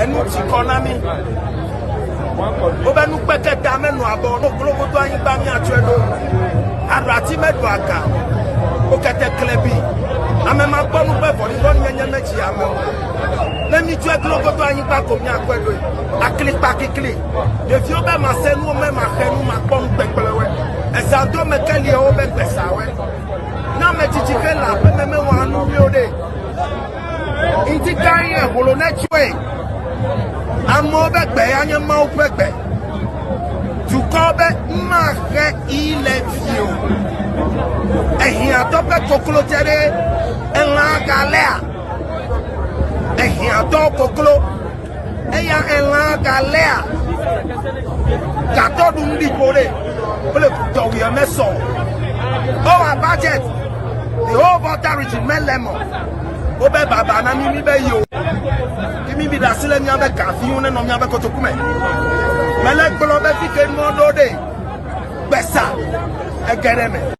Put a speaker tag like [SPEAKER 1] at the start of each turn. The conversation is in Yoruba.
[SPEAKER 1] enu ti konami oba nu peke da menu abo no globo to ayin ba mi atwedo arati medu aka o kete klebi amema gbonu pe for ni nyenye meji amo let me try globo to ayin ba ko mi akwedo akli pakikli de fi oba ma senu me ma khenu ma gbonu pepelewe esa do me kali o be pesawe na me tijike la pe me wa nu mi ode inti kan ye holo na chwe amo be gbe anya ma o gbe tu ko be ma re ile fio ehin atope koklo tere enla galea ehin atope koklo eya enla galea gato du ndi pore ole to we meso our budget the whole water regime lemon obe baba na mi be yo kimi bi da sile nya be ka fi une no nya be ko to kume mele gbolo be fi ke mo do de gbesa egere me